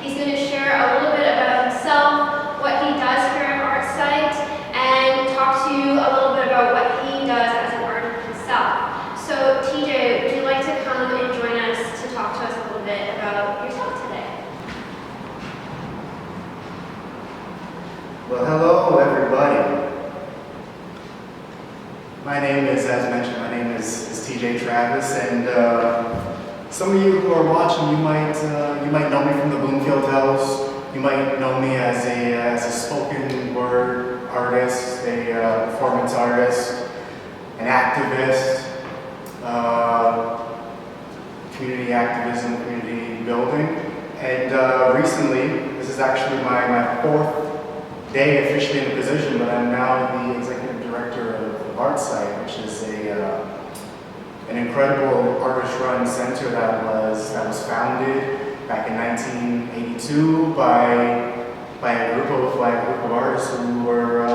He's going to share a little bit about himself, what he does here at Artcite, and talk to you a little bit about what he does as an artist himself. So TJ, would you like to come and join us to talk to us a little bit about yourself today? Well, hello everybody. My name is, as mentioned, my name is Teajai Travis, and some of you who are watching, you might know me from the Bloomfield House. You might know me as a spoken word artist, a performance artist, an activist, community activism, community building, and recently, this is actually my fourth day officially in the position, but I'm now the executive director of Artcite, which is an incredible artist-run center that was founded back in 1982 by a group of artists who were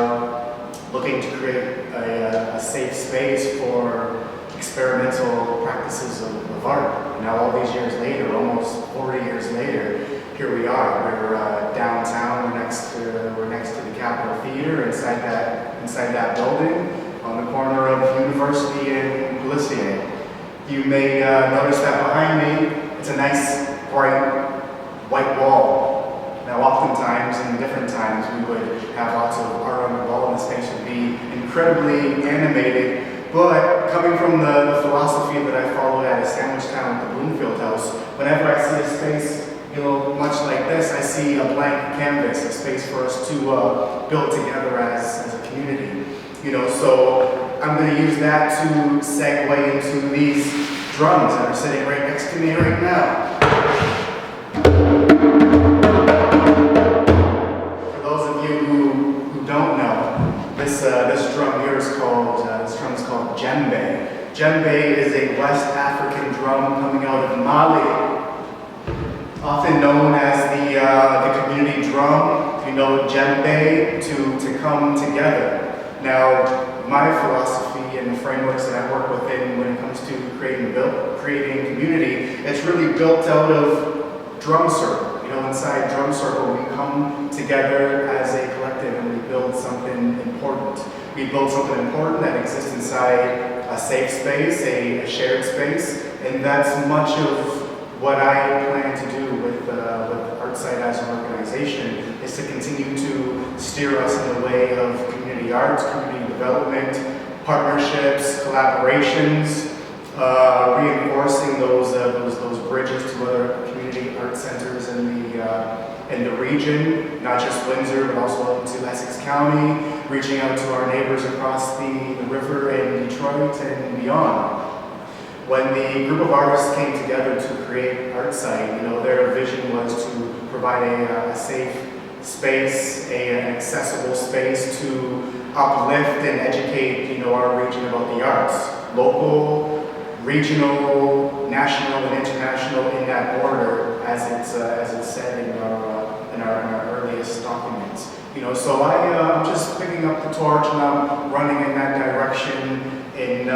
looking to create a safe space for experimental practices of art. Now, all these years later, almost 40 years later, here we are. We're downtown. We're next to the Capitol Theater, inside that building, on the corner of University and Policier. You may notice that behind me, it's a nice, bright, white wall. Now, oftentimes, in different times, we would have lots of art on the wall, and the space would be incredibly animated. But coming from the philosophy that I followed at a sandwich town at the Bloomfield House, whenever I see a space, much like this, I see a blank canvas, a space for us to build together as a community. So I'm going to use that to segue into these drums that are sitting right next to me right now. For those of you who don't know, this drum here is called djembe. Djembe is a West African drum coming out of Mali, often known as the community drum. Djembe, to come together. Now, my philosophy and the frameworks that I work within when it comes to creating community, it's really built out of drum circle. Inside drum circle, we come together as a collective and we build something important. We build something important that exists inside a safe space, a shared space, and that's much of what I plan to do with Artcite as an organization, is to continue to steer us in the way of community arts, community development, partnerships, collaborations, reinforcing those bridges to other community art centers in the region, not just Windsor, but also up into Essex County, reaching out to our neighbors across the river in Detroit and beyond. When the group of artists came together to create Artcite, their vision was to provide a safe space, an accessible space to uplift and educate, our region about the arts, local, regional, national, and international in that order, as it's said in our earliest documents. So I'm just picking up the torch and I'm running in that direction in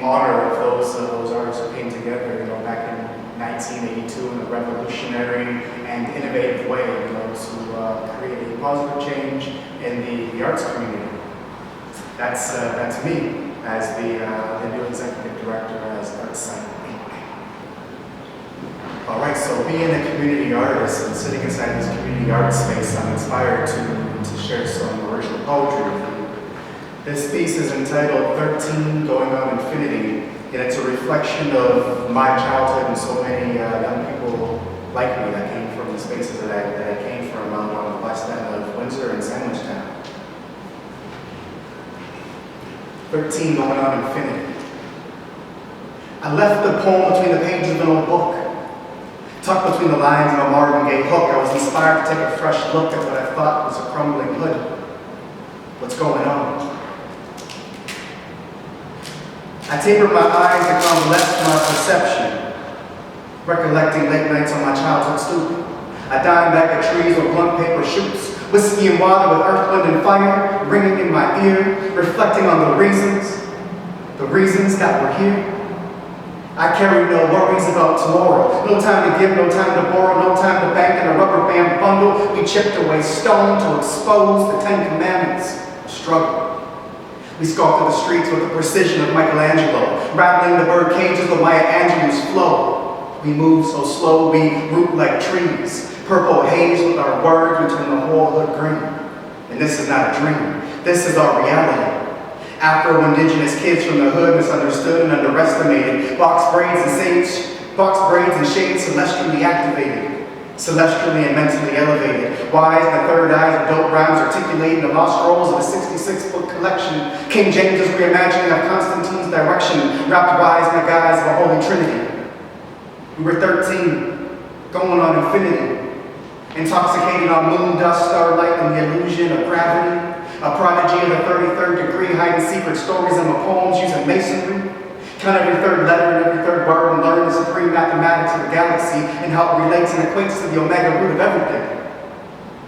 honor of those artists who came together, back in 1982 in a revolutionary and innovative way, to create a positive change in the arts community. That's me as the new executive director as Artcite Inc. All right, so being a community artist and sitting inside this community art space, I'm inspired to share some original poetry with you. This piece is entitled 13 Going on Infinity, and it's a reflection of my childhood and so many young people like me that came from the spaces that I came from out on the west end of Windsor and Sandwich Town. 13 Going on Infinity. I left the poem between the pages of an old book. Tucked between the lines of a Marvin Gaye hook, I was inspired to take a fresh look at what I thought was a crumbling hood. What's going on? I tapered my eyes to convalesce my perception, recollecting late nights on my childhood stoop. I dined back at trees with blunt paper shoots, whiskey and water with earth, wind, and fire ringing in my ear, reflecting on the reasons that were here. I carry no worries about tomorrow. No time to give, no time to borrow, no time to bank in a rubber band bundle. We chipped away stone to expose the 10 Commandments of struggle. We sculpted the streets with the precision of Michelangelo, rattling the bird cages with Maya Angelou's flow. We move so slow, we root like trees. Purple haze with our words, we turn the whole hood green. And this is not a dream. This is our reality. Afro-Indigenous kids from the hood misunderstood and underestimated. Box braids and shades celestially activated. Celestially and mentally elevated. Wise in the third eyes of dope rhymes articulating the lost scrolls of a 66-book collection. King James's reimagining of Constantine's direction, wrapped wise in the guise of a holy trinity. We were 13, going on infinity. Intoxicated on moon dust, starlight, and the illusion of gravity. A prodigy of the 33rd degree, hiding secret stories in my poems using masonry. Count every third letter and every third word and learn the supreme mathematics of the galaxy and how it relates and equates to the omega root of everything.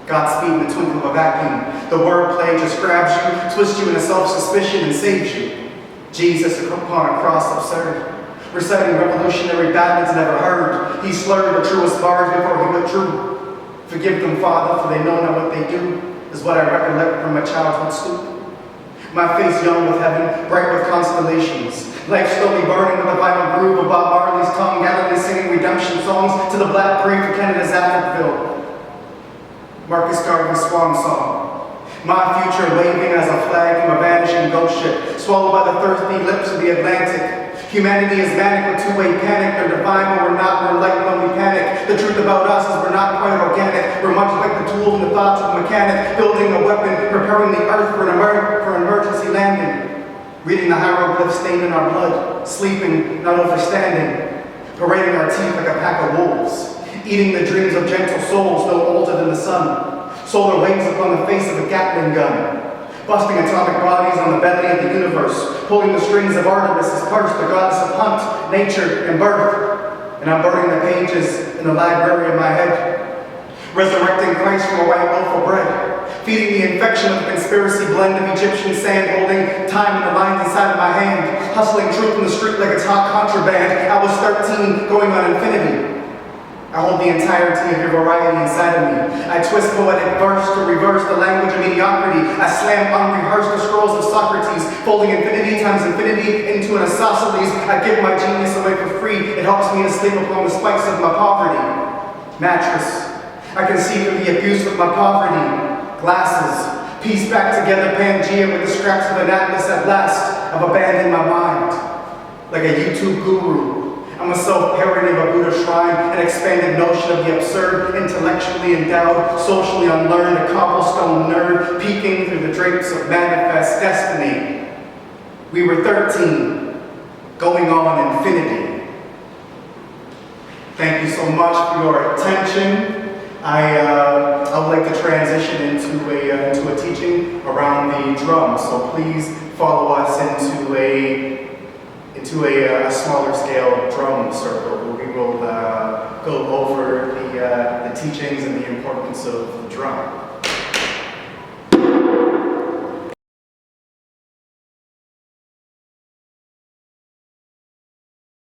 Godspeed in the twinkle of a vacuum. The wordplay just grabs you, twists you into self-suspicion and saves you. Jesus upon a cross absurd. Reciting revolutionary ballads never heard. He slurred the truest bars before he withdrew. Forgive them, Father, for they know not what they do, is what I recollect from my childhood stoop. My face young with heaven, bright with constellations. Life slowly burning with the vital groove of Bob Marley's tongue, gallantly singing redemption songs to the Black Brief of Canada's Africville. Marcus Garvey's swan song. My future waving as a flag from a vanishing ghost ship, swallowed by the thirsty lips of the Atlantic. Humanity is manic with two-way panic. They're divine, but we're not. We're light when we panic. The truth about us is we're not quite organic. We're much like the tools and the thoughts of a mechanic, building a weapon, preparing the earth for an emergency landing. Reading the hieroglyphs stained in our blood, sleeping, not overstanding. Parading our teeth like a pack of wolves. Eating the dreams of gentle souls, no older than the sun. Solar waves upon the face of a Gatling gun. Busting atomic bodies on the belly of the universe, pulling the strings of Artemis' purse, the goddess of hunt, nature, and birth. And I'm burning the pages in the library of my head. Resurrecting Christ from a white loaf of bread. Feeding the infection of the conspiracy blend of Egyptian sand, holding time in the lines inside of my hand. Hustling truth in the street like it's hot contraband. I was 13, going on infinity. I hold the entirety of your variety inside of me. I twist poetic verse to reverse the language of mediocrity. I slam unrehearsed the scrolls of Socrates, folding infinity times infinity into an isosceles. I give my genius away for free. It helps me to sleep upon the spikes of my poverty. Mattress. I can see through the abuse of my poverty. Glasses. Piece back together Pangea with the scraps of an atlas at last. I've abandoned my mind. Like a YouTube guru. I'm a self-parody of a Buddha shrine, an expanded notion of the absurd, intellectually endowed, socially unlearned, a cobblestone nerd, peeking through the drapes of manifest destiny. We were 13, going on infinity. Thank you so much for your attention. I would like to transition into a teaching around the drum, so please follow us into a smaller scale drum circle where we will go over the teachings and the importance of the drum.